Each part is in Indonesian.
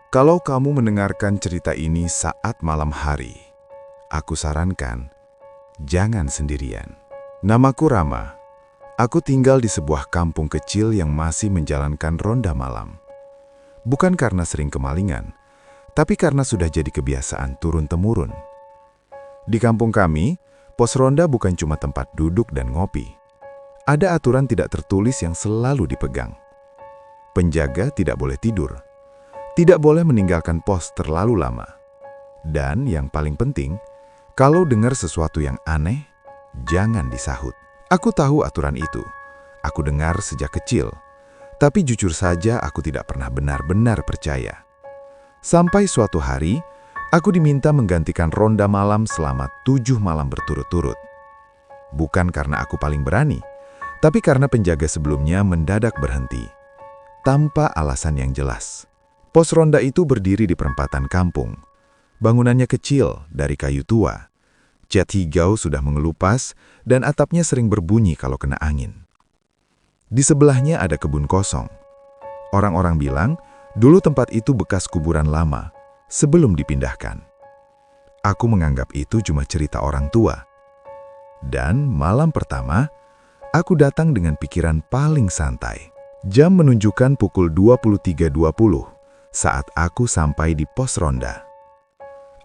Kalau kamu mendengarkan cerita ini saat malam hari, aku sarankan, jangan sendirian. Namaku Rama. Aku tinggal di sebuah kampung kecil yang masih menjalankan ronda malam. Bukan karena sering kemalingan, tapi karena sudah jadi kebiasaan turun-temurun. Di kampung kami, pos ronda bukan cuma tempat duduk dan ngopi. Ada aturan tidak tertulis yang selalu dipegang. Penjaga tidak boleh tidur. Tidak boleh meninggalkan pos terlalu lama. Dan yang paling penting, kalau dengar sesuatu yang aneh, jangan disahut. Aku tahu aturan itu. Aku dengar sejak kecil. Tapi jujur saja aku tidak pernah benar-benar percaya. Sampai suatu hari, aku diminta menggantikan ronda malam selama 7 malam berturut-turut. Bukan karena aku paling berani, tapi karena penjaga sebelumnya mendadak berhenti. Tanpa alasan yang jelas. Pos ronda itu berdiri di perempatan kampung. Bangunannya kecil dari kayu tua. Cat hijau sudah mengelupas dan atapnya sering berbunyi kalau kena angin. Di sebelahnya ada kebun kosong. Orang-orang bilang, dulu tempat itu bekas kuburan lama, sebelum dipindahkan. Aku menganggap itu cuma cerita orang tua. Dan malam pertama, aku datang dengan pikiran paling santai. Jam menunjukkan pukul 23.20 saat aku sampai di pos ronda.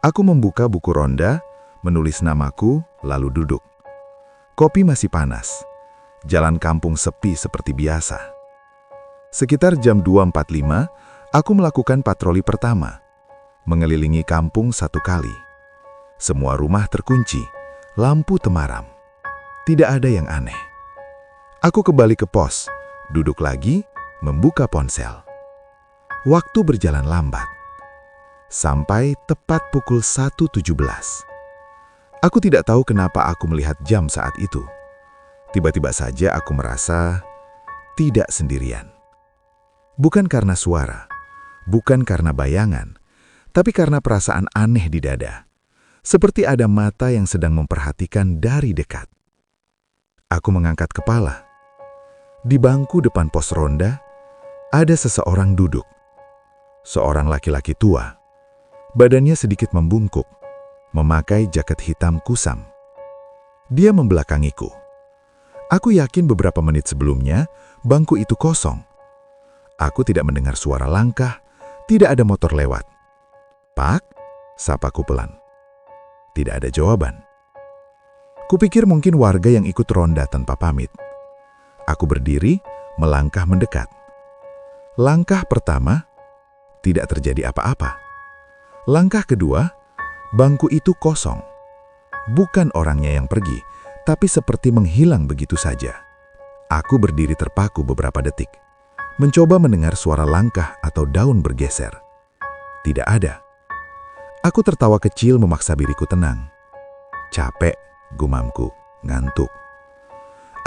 Aku membuka buku ronda, menulis namaku, lalu duduk. Kopi masih panas. Jalan kampung sepi seperti biasa. Sekitar jam 2.45, aku melakukan patroli pertama. Mengelilingi kampung 1 kali. Semua rumah terkunci, lampu temaram. Tidak ada yang aneh. Aku kembali ke pos, duduk lagi, membuka ponsel. Waktu berjalan lambat. Sampai tepat pukul 1.17. Aku tidak tahu kenapa aku melihat jam saat itu. Tiba-tiba saja aku merasa tidak sendirian. Bukan karena suara, bukan karena bayangan, tapi karena perasaan aneh di dada. Seperti ada mata yang sedang memperhatikan dari dekat. Aku mengangkat kepala. Di bangku depan pos ronda, ada seseorang duduk. Seorang laki-laki tua. Badannya sedikit membungkuk, memakai jaket hitam kusam. Dia membelakangiku. Aku yakin beberapa menit sebelumnya, bangku itu kosong. Aku tidak mendengar suara langkah, tidak ada motor lewat. "Pak?" sapaku pelan. Tidak ada jawaban. Kupikir mungkin warga yang ikut ronda tanpa pamit. Aku berdiri, melangkah mendekat. Langkah pertama, tidak terjadi apa-apa. Langkah kedua, bangku itu kosong. Bukan orangnya yang pergi, tapi seperti menghilang begitu saja. Aku berdiri terpaku beberapa detik, mencoba mendengar suara langkah atau daun bergeser. Tidak ada. Aku tertawa kecil memaksa diriku tenang. Capek, gumamku, ngantuk.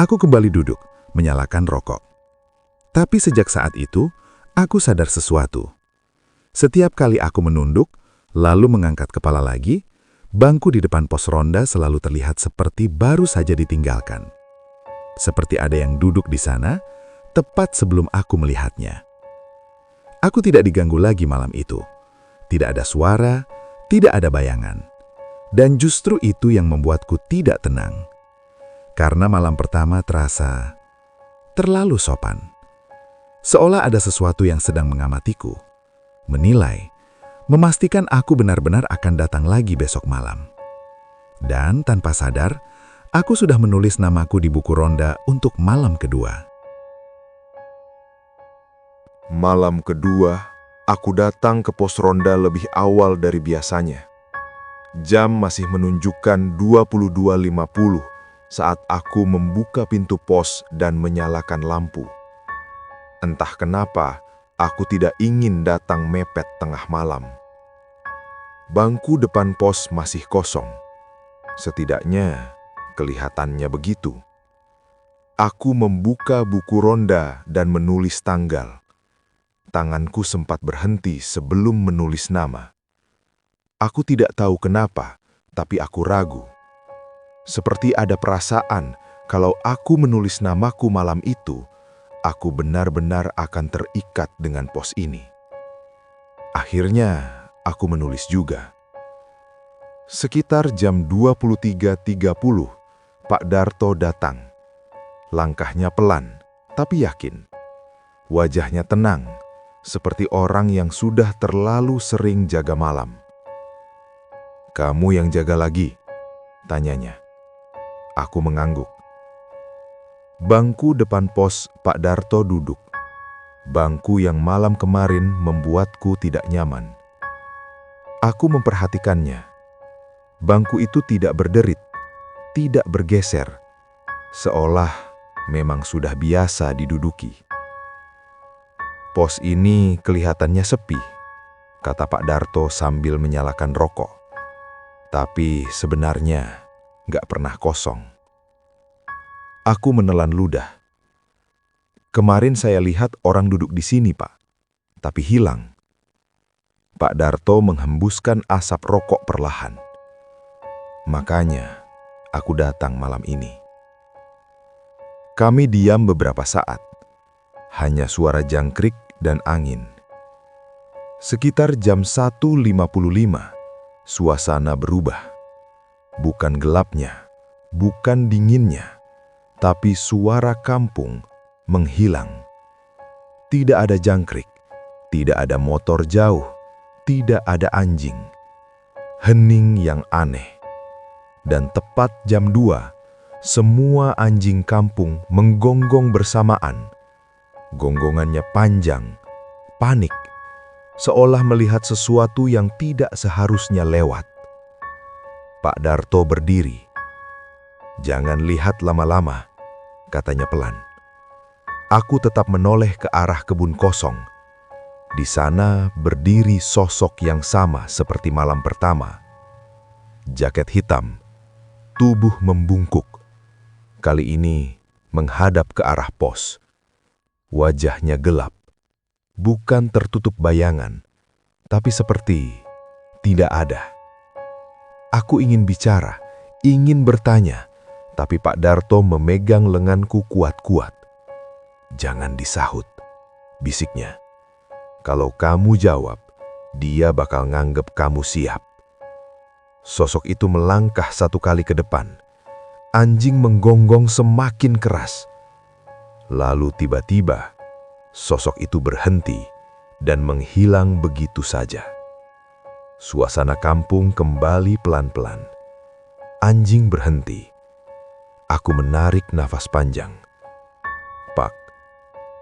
Aku kembali duduk, menyalakan rokok. Tapi sejak saat itu, aku sadar sesuatu. Setiap kali aku menunduk, lalu mengangkat kepala lagi, bangku di depan pos ronda selalu terlihat seperti baru saja ditinggalkan. Seperti ada yang duduk di sana, tepat sebelum aku melihatnya. Aku tidak diganggu lagi malam itu. Tidak ada suara, tidak ada bayangan. Dan justru itu yang membuatku tidak tenang. Karena malam pertama terasa terlalu sopan. Seolah ada sesuatu yang sedang mengamatiku. Menilai, memastikan aku benar-benar akan datang lagi besok malam. Dan tanpa sadar, aku sudah menulis namaku di buku ronda untuk malam kedua. Malam kedua, aku datang ke pos ronda lebih awal dari biasanya. Jam masih menunjukkan 22.50 saat aku membuka pintu pos dan menyalakan lampu. Entah kenapa, aku tidak ingin datang mepet tengah malam. Bangku depan pos masih kosong. Setidaknya, kelihatannya begitu. Aku membuka buku ronda dan menulis tanggal. Tanganku sempat berhenti sebelum menulis nama. Aku tidak tahu kenapa, tapi aku ragu. Seperti ada perasaan kalau aku menulis namaku malam itu, aku benar-benar akan terikat dengan pos ini. Akhirnya, aku menulis juga. Sekitar jam 23.30, Pak Darto datang. Langkahnya pelan, tapi yakin. Wajahnya tenang, seperti orang yang sudah terlalu sering jaga malam. "Kamu yang jaga lagi?" tanyanya. Aku mengangguk. Bangku depan pos Pak Darto duduk. Bangku yang malam kemarin membuatku tidak nyaman. Aku memperhatikannya. Bangku itu tidak berderit, tidak bergeser, seolah memang sudah biasa diduduki. "Pos ini kelihatannya sepi," kata Pak Darto sambil menyalakan rokok. "Tapi sebenarnya nggak pernah kosong." Aku menelan ludah. "Kemarin saya lihat orang duduk di sini, Pak, tapi hilang." Pak Darto menghembuskan asap rokok perlahan. "Makanya aku datang malam ini." Kami diam beberapa saat. Hanya suara jangkrik dan angin. Sekitar jam 1.55, suasana berubah. Bukan gelapnya, bukan dinginnya, tapi suara kampung menghilang. Tidak ada jangkrik, tidak ada motor jauh, tidak ada anjing. Hening yang aneh. Dan tepat jam 2, semua anjing kampung menggonggong bersamaan. Gonggongannya panjang, panik, seolah melihat sesuatu yang tidak seharusnya lewat. Pak Darto berdiri. "Jangan lihat lama-lama," katanya pelan. Aku tetap menoleh ke arah kebun kosong. Di sana berdiri sosok yang sama seperti malam pertama. Jaket hitam, tubuh membungkuk. Kali ini menghadap ke arah pos. Wajahnya gelap, bukan tertutup bayangan, tapi seperti tidak ada. Aku ingin bicara, ingin bertanya, tapi Pak Darto memegang lenganku kuat-kuat. "Jangan disahut," bisiknya. "Kalau kamu jawab, dia bakal nganggep kamu siap." Sosok itu melangkah satu kali ke depan. Anjing menggonggong semakin keras. Lalu tiba-tiba, sosok itu berhenti dan menghilang begitu saja. Suasana kampung kembali pelan-pelan. Anjing berhenti. Aku menarik nafas panjang. "Pak,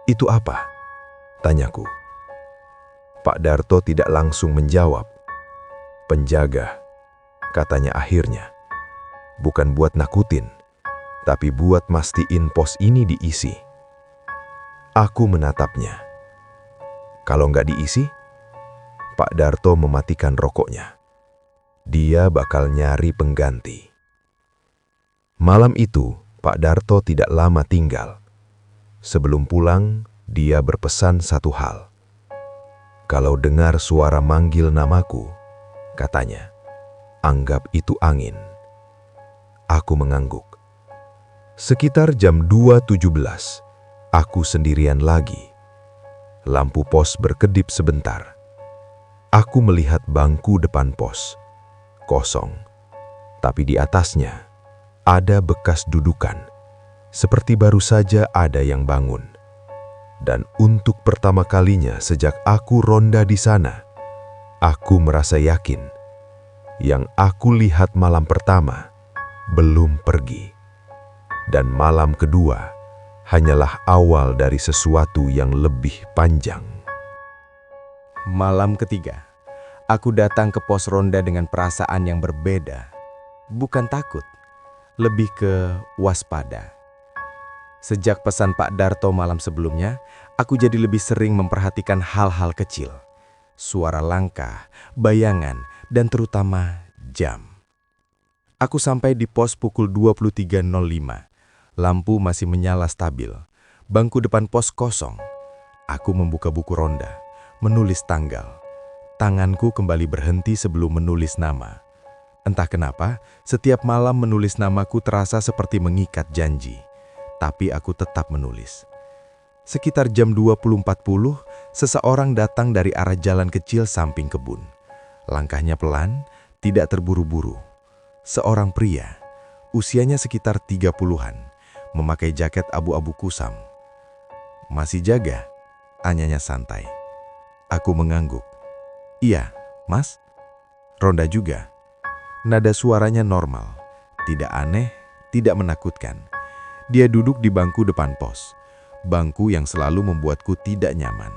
itu apa?" tanyaku. Pak Darto tidak langsung menjawab. "Penjaga," katanya akhirnya. "Bukan buat nakutin, tapi buat mastiin pos ini diisi." Aku menatapnya. "Kalau nggak diisi?" Pak Darto mematikan rokoknya. "Dia bakal nyari pengganti." Malam itu, Pak Darto tidak lama tinggal. Sebelum pulang, dia berpesan satu hal. "Kalau dengar suara manggil namaku," katanya, "anggap itu angin." Aku mengangguk. Sekitar jam 2.17, aku sendirian lagi. Lampu pos berkedip sebentar. Aku melihat bangku depan pos, kosong. Tapi di atasnya, ada bekas dudukan, seperti baru saja ada yang bangun. Dan untuk pertama kalinya sejak aku ronda di sana, aku merasa yakin yang aku lihat malam pertama belum pergi. Dan malam kedua hanyalah awal dari sesuatu yang lebih panjang. Malam ketiga, aku datang ke pos ronda dengan perasaan yang berbeda. Bukan takut, lebih ke waspada. Sejak pesan Pak Darto malam sebelumnya, aku jadi lebih sering memperhatikan hal-hal kecil. Suara langkah, bayangan, dan terutama jam. Aku sampai di pos pukul 23.05. Lampu masih menyala stabil. Bangku depan pos kosong. Aku membuka buku ronda, menulis tanggal. Tanganku kembali berhenti sebelum menulis nama. Entah kenapa, setiap malam menulis namaku terasa seperti mengikat janji. Tapi aku tetap menulis. Sekitar jam 20.40, seseorang datang dari arah jalan kecil samping kebun. Langkahnya pelan, tidak terburu-buru. Seorang pria, usianya sekitar 30-an, memakai jaket abu-abu kusam. "Masih jaga?" tanyanya santai. Aku mengangguk. "Iya, Mas." "Ronda juga?" Nada suaranya normal, tidak aneh, tidak menakutkan. Dia duduk di bangku depan pos, bangku yang selalu membuatku tidak nyaman.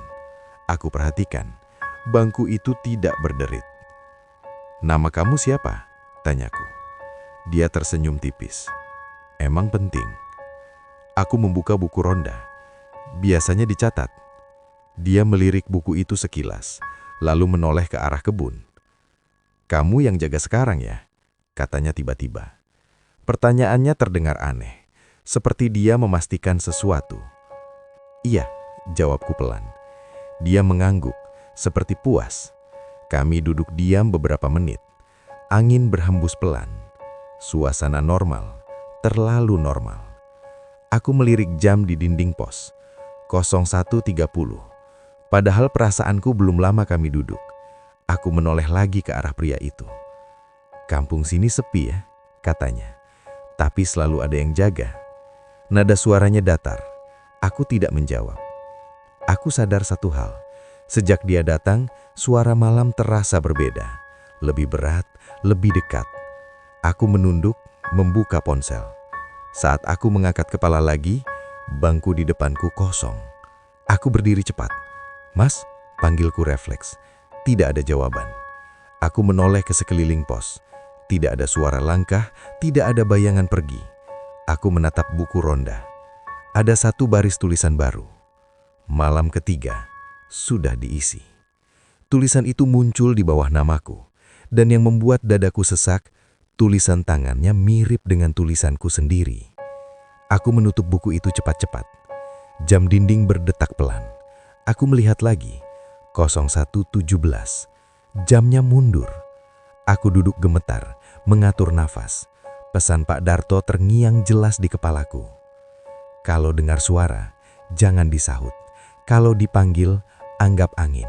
Aku perhatikan, bangku itu tidak berderit. "Nama kamu siapa?" tanyaku. Dia tersenyum tipis. "Emang penting?" Aku membuka buku ronda. Biasanya dicatat. Dia melirik buku itu sekilas, lalu menoleh ke arah kebun. "Kamu yang jaga sekarang ya?" katanya tiba-tiba. Pertanyaannya terdengar aneh, seperti dia memastikan sesuatu. "Iya," jawabku pelan. Dia mengangguk, seperti puas. Kami duduk diam beberapa menit. Angin berhembus pelan. Suasana normal, terlalu normal. Aku melirik jam di dinding pos, 01.30. Padahal perasaanku belum lama kami duduk. Aku menoleh lagi ke arah pria itu. "Kampung sini sepi ya," katanya. "Tapi selalu ada yang jaga." Nada suaranya datar. Aku tidak menjawab. Aku sadar satu hal. Sejak dia datang, suara malam terasa berbeda. Lebih berat, lebih dekat. Aku menunduk, membuka ponsel. Saat aku mengangkat kepala lagi, bangku di depanku kosong. Aku berdiri cepat. "Mas," panggilku refleks. Tidak ada jawaban. Aku menoleh ke sekeliling pos. Tidak ada suara langkah, tidak ada bayangan pergi. Aku menatap buku ronda. Ada satu baris tulisan baru. Malam ketiga sudah diisi. Tulisan itu muncul di bawah namaku, dan yang membuat dadaku sesak, tulisan tangannya mirip dengan tulisanku sendiri. Aku menutup buku itu cepat-cepat. Jam dinding berdetak pelan. Aku melihat lagi, 01.17. Jamnya mundur. Aku duduk gemetar, mengatur nafas. Pesan Pak Darto terngiang jelas di kepalaku. Kalau dengar suara, jangan disahut. Kalau dipanggil, anggap angin.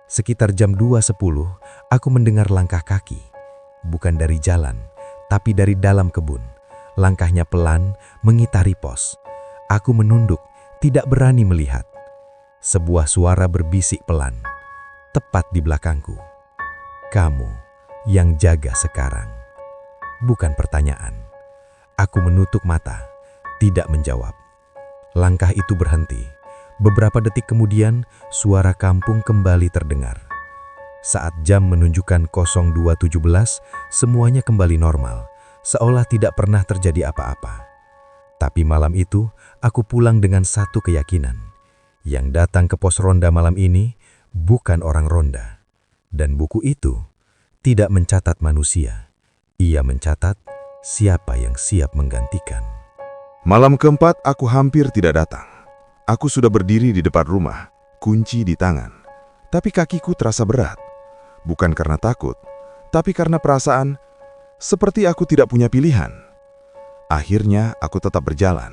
Sekitar jam 2.10, aku mendengar langkah kaki. Bukan dari jalan, tapi dari dalam kebun. Langkahnya pelan, mengitari pos. Aku menunduk, tidak berani melihat. Sebuah suara berbisik pelan, tepat di belakangku. "Kamu yang jaga sekarang." Bukan pertanyaan. Aku menutup mata, tidak menjawab. Langkah itu berhenti. Beberapa detik kemudian, suara kampung kembali terdengar. Saat jam menunjukkan 02.17, semuanya kembali normal, seolah tidak pernah terjadi apa-apa. Tapi malam itu, aku pulang dengan satu keyakinan. Yang datang ke pos ronda malam ini bukan orang ronda. Dan buku itu tidak mencatat manusia. Ia mencatat siapa yang siap menggantikan. Malam keempat aku hampir tidak datang. Aku sudah berdiri di depan rumah, kunci di tangan. Tapi kakiku terasa berat. Bukan karena takut, tapi karena perasaan seperti aku tidak punya pilihan. Akhirnya aku tetap berjalan.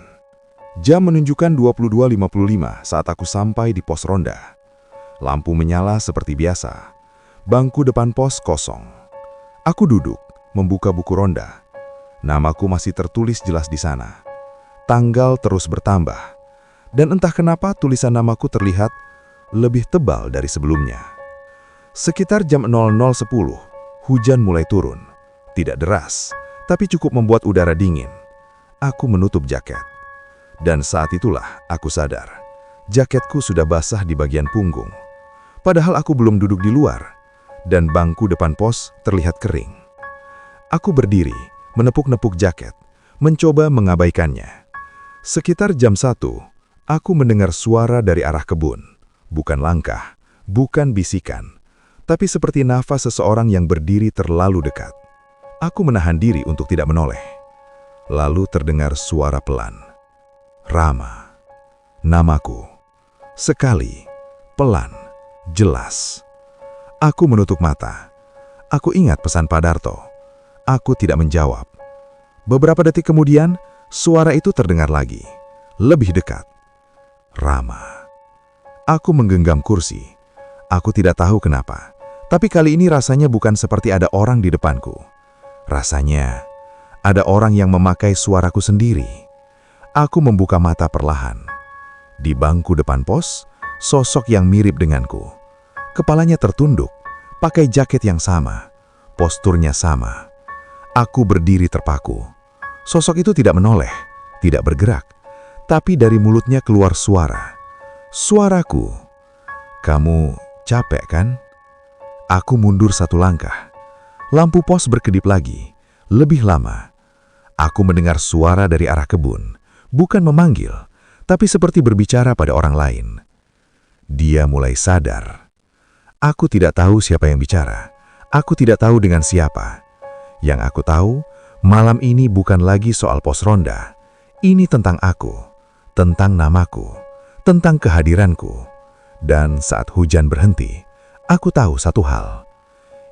Jam menunjukkan 22.55 saat aku sampai di pos ronda. Lampu menyala seperti biasa. Bangku depan pos kosong. Aku duduk, membuka buku ronda. Namaku masih tertulis jelas di sana. Tanggal terus bertambah. Dan entah kenapa tulisan namaku terlihat lebih tebal dari sebelumnya. Sekitar jam 00.10, hujan mulai turun. Tidak deras, tapi cukup membuat udara dingin. Aku menutup jaket. Dan saat itulah aku sadar, jaketku sudah basah di bagian punggung. Padahal aku belum duduk di luar, dan bangku depan pos terlihat kering. Aku berdiri, menepuk-nepuk jaket, mencoba mengabaikannya. Sekitar jam 1, aku mendengar suara dari arah kebun. Bukan langkah, bukan bisikan, tapi seperti nafas seseorang yang berdiri terlalu dekat. Aku menahan diri untuk tidak menoleh. Lalu terdengar suara pelan. Rama. Namaku. Sekali, pelan, jelas. Aku menutup mata. Aku ingat pesan Pak Darto. Aku tidak menjawab. Beberapa detik kemudian, suara itu terdengar lagi. Lebih dekat. Rama. Aku menggenggam kursi. Aku tidak tahu kenapa, tapi kali ini rasanya bukan seperti ada orang di depanku. Rasanya ada orang yang memakai suaraku sendiri. Aku membuka mata perlahan. Di bangku depan pos, sosok yang mirip denganku. Kepalanya tertunduk, pakai jaket yang sama, posturnya sama. Aku berdiri terpaku. Sosok itu tidak menoleh, tidak bergerak, tapi dari mulutnya keluar suara. Suaraku. "Kamu capek kan?" Aku mundur satu langkah. Lampu pos berkedip lagi, lebih lama. Aku mendengar suara dari arah kebun, bukan memanggil, tapi seperti berbicara pada orang lain. Dia mulai sadar. Aku tidak tahu siapa yang bicara. Aku tidak tahu dengan siapa. Yang aku tahu, malam ini bukan lagi soal pos ronda. Ini tentang aku, tentang namaku, tentang kehadiranku. Dan saat hujan berhenti, aku tahu satu hal.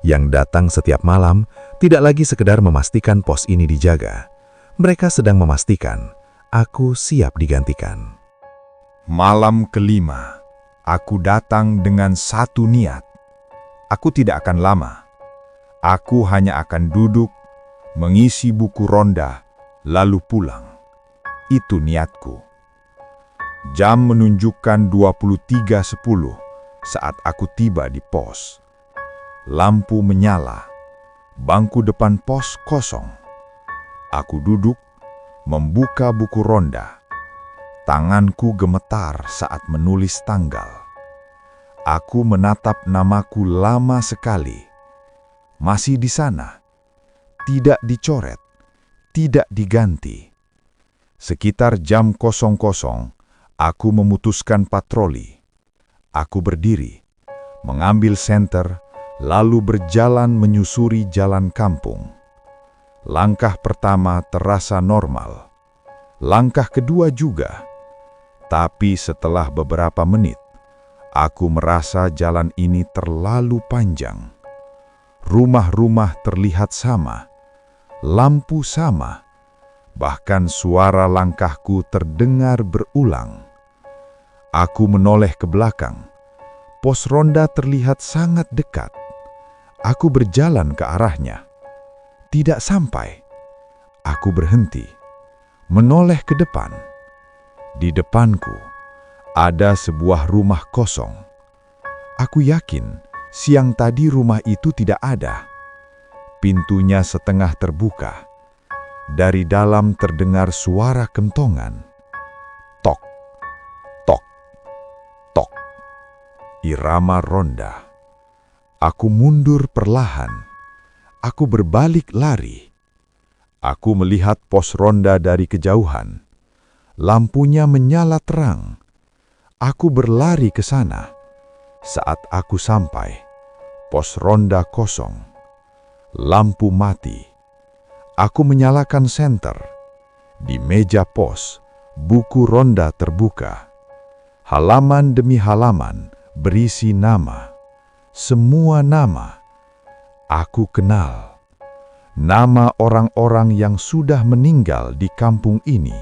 Yang datang setiap malam tidak lagi sekedar memastikan pos ini dijaga. Mereka sedang memastikan aku siap digantikan. Malam kelima, aku datang dengan satu niat. Aku tidak akan lama. Aku hanya akan duduk, mengisi buku ronda, lalu pulang. Itu niatku. Jam menunjukkan 23.10 saat aku tiba di pos. Lampu menyala. Bangku depan pos kosong. Aku duduk, membuka buku ronda. Tanganku gemetar saat menulis tanggal. Aku menatap namaku lama sekali. Masih di sana. Tidak dicoret, tidak diganti. Sekitar jam 00, aku memutuskan patroli. Aku berdiri, mengambil senter, lalu berjalan menyusuri jalan kampung. Langkah pertama terasa normal. Langkah kedua juga. Tapi setelah beberapa menit, aku merasa jalan ini terlalu panjang. Rumah-rumah terlihat sama. Lampu sama, bahkan suara langkahku terdengar berulang. Aku menoleh ke belakang. Pos ronda terlihat sangat dekat. Aku berjalan ke arahnya. Tidak sampai. Aku berhenti, menoleh ke depan. Di depanku ada sebuah rumah kosong. Aku yakin siang tadi rumah itu tidak ada. Pintunya setengah terbuka. Dari dalam terdengar suara kentongan. Tok, tok, tok. Irama ronda. Aku mundur perlahan. Aku berbalik lari. Aku melihat pos ronda dari kejauhan. Lampunya menyala terang. Aku berlari ke sana. Saat aku sampai, pos ronda kosong. Lampu mati. Aku menyalakan senter. Di meja pos, buku ronda terbuka. Halaman demi halaman berisi nama. Semua nama. Aku kenal. Nama orang-orang yang sudah meninggal di kampung ini.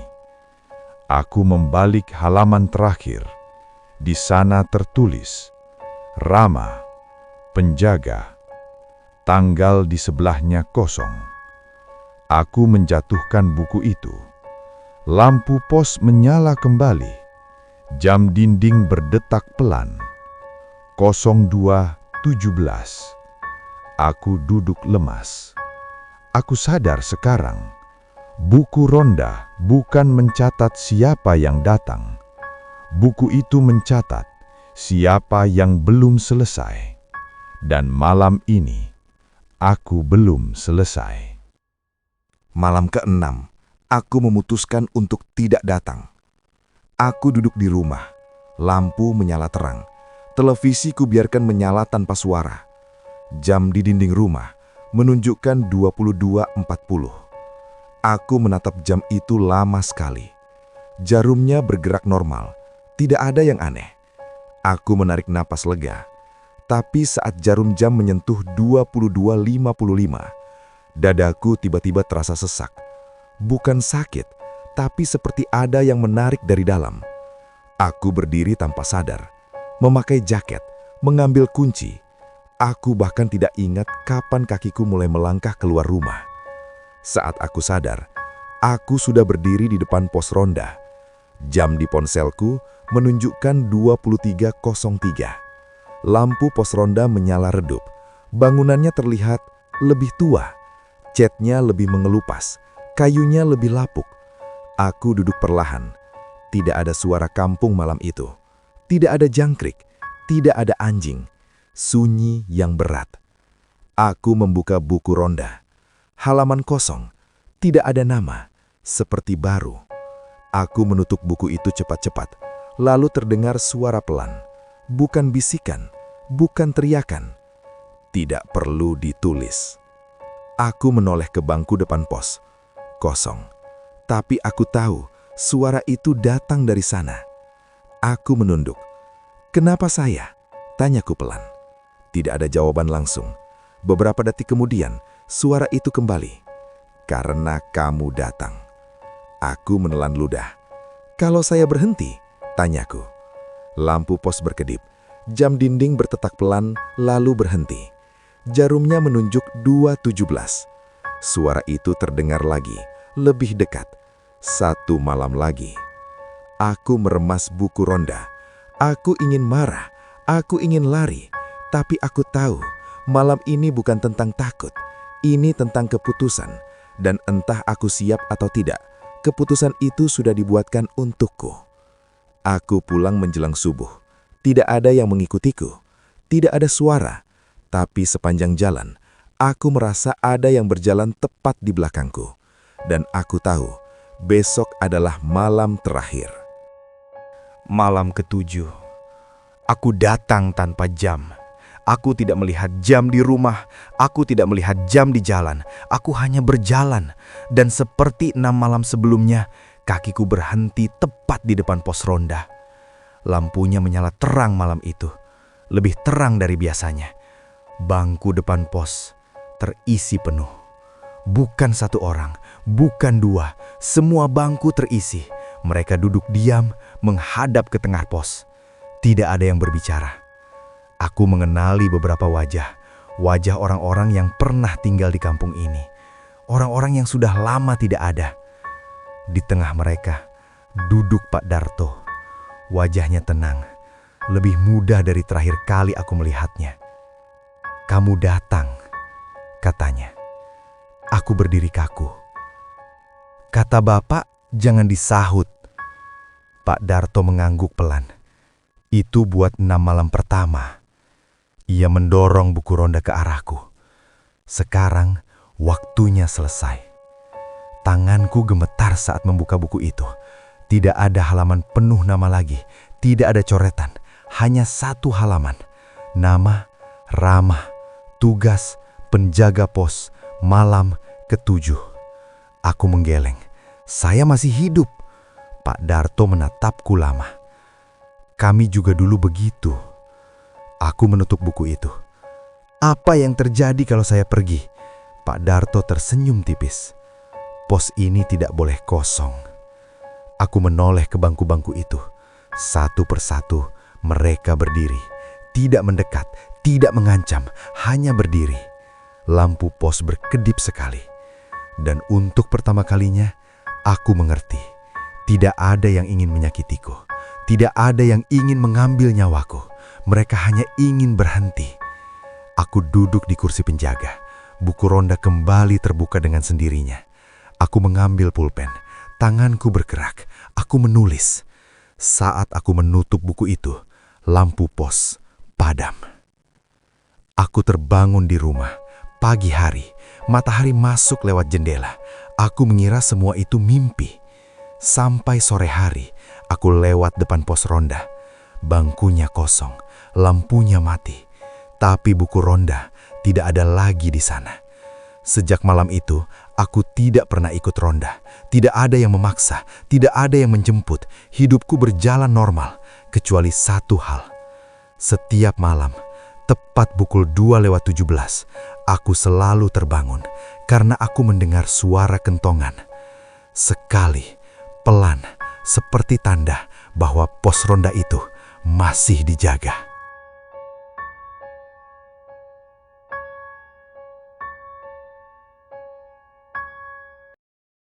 Aku membalik halaman terakhir. Di sana tertulis, Rama, penjaga. Tanggal di sebelahnya kosong. Aku menjatuhkan buku itu. Lampu pos menyala kembali. Jam dinding berdetak pelan. 02.17. Aku duduk lemas. Aku sadar sekarang, buku ronda bukan mencatat siapa yang datang. Buku itu mencatat siapa yang belum selesai. Dan malam ini, aku belum selesai. Malam ke-6, aku memutuskan untuk tidak datang. Aku duduk di rumah, lampu menyala terang. Televisi kubiarkan menyala tanpa suara. Jam di dinding rumah menunjukkan 22.40. Aku menatap jam itu lama sekali. Jarumnya bergerak normal, tidak ada yang aneh. Aku menarik napas lega. Tapi saat jarum jam menyentuh 22.55, dadaku tiba-tiba terasa sesak. Bukan sakit, tapi seperti ada yang menarik dari dalam. Aku berdiri tanpa sadar, memakai jaket, mengambil kunci. Aku bahkan tidak ingat kapan kakiku mulai melangkah keluar rumah. Saat aku sadar, aku sudah berdiri di depan pos ronda. Jam di ponselku menunjukkan 23.03. Lampu pos ronda menyala redup. Bangunannya terlihat lebih tua. Catnya lebih mengelupas. Kayunya lebih lapuk. Aku duduk perlahan. Tidak ada suara kampung malam itu. Tidak ada jangkrik. Tidak ada anjing. Sunyi yang berat. Aku membuka buku ronda. Halaman kosong. Tidak ada nama. Seperti baru. Aku menutup buku itu cepat-cepat. Lalu terdengar suara pelan. Bukan bisikan. Bukan teriakan. Tidak perlu ditulis. Aku menoleh ke bangku depan pos. Kosong. Tapi aku tahu suara itu datang dari sana. Aku menunduk. "Kenapa saya?" tanyaku pelan. Tidak ada jawaban langsung. Beberapa detik kemudian, suara itu kembali. "Karena kamu datang." Aku menelan ludah. "Kalau saya berhenti?" tanyaku. Lampu pos berkedip. Jam dinding bertetak pelan, lalu berhenti. Jarumnya menunjuk 2.17. Suara itu terdengar lagi, lebih dekat. 1 malam lagi. Aku meremas buku ronda. Aku ingin marah, aku ingin lari. Tapi aku tahu, malam ini bukan tentang takut. Ini tentang keputusan. Dan entah aku siap atau tidak, keputusan itu sudah dibuatkan untukku. Aku pulang menjelang subuh. Tidak ada yang mengikutiku. Tidak ada suara. Tapi sepanjang jalan, aku merasa ada yang berjalan tepat di belakangku. Dan aku tahu, besok adalah malam terakhir. Malam ke-7. Aku datang tanpa jam. Aku tidak melihat jam di rumah. Aku tidak melihat jam di jalan. Aku hanya berjalan. Dan seperti 6 malam sebelumnya, kakiku berhenti tepat di depan pos ronda. Lampunya menyala terang malam itu. Lebih terang dari biasanya. Bangku depan pos terisi penuh. Bukan 1 orang, bukan 2. Semua bangku terisi. Mereka duduk diam, menghadap ke tengah pos. Tidak ada yang berbicara. Aku mengenali beberapa wajah. Wajah orang-orang yang pernah tinggal di kampung ini. Orang-orang yang sudah lama tidak ada. Di tengah mereka, duduk Pak Darto. Wajahnya tenang. Lebih muda dari terakhir kali aku melihatnya. "Kamu datang," katanya. Aku berdiri kaku. "Kata Bapak, jangan disahut." Pak Darto mengangguk pelan. "Itu buat 6 malam pertama." Ia mendorong buku ronda ke arahku. "Sekarang waktunya selesai." Tanganku gemetar saat membuka buku itu. Tidak ada halaman penuh nama lagi. Tidak ada coretan. Hanya 1 halaman. Nama, Rama, tugas, penjaga pos, malam ke-7. Aku menggeleng. Saya masih hidup. Pak Darto menatapku lama. "Kami juga dulu begitu." Aku menutup buku itu. "Apa yang terjadi kalau saya pergi?" Pak Darto tersenyum tipis. "Pos ini tidak boleh kosong." Aku menoleh ke bangku-bangku itu. Satu persatu mereka berdiri. Tidak mendekat, tidak mengancam, hanya berdiri. Lampu pos berkedip sekali. Dan untuk pertama kalinya, aku mengerti. Tidak ada yang ingin menyakitiku. Tidak ada yang ingin mengambil nyawaku. Mereka hanya ingin berhenti. Aku duduk di kursi penjaga. Buku ronda kembali terbuka dengan sendirinya. Aku mengambil pulpen. Tanganku bergerak. Aku menulis. Saat aku menutup buku itu, lampu pos padam. Aku terbangun di rumah. Pagi hari, matahari masuk lewat jendela. Aku mengira semua itu mimpi. Sampai sore hari, aku lewat depan pos ronda. Bangkunya kosong, lampunya mati. Tapi buku ronda tidak ada lagi di sana. Sejak malam itu, aku tidak pernah ikut ronda. Tidak ada yang memaksa, tidak ada yang menjemput. Hidupku berjalan normal, kecuali satu hal. Setiap malam, tepat pukul 2:17, aku selalu terbangun karena aku mendengar suara kentongan. Sekali, pelan, seperti tanda bahwa pos ronda itu masih dijaga.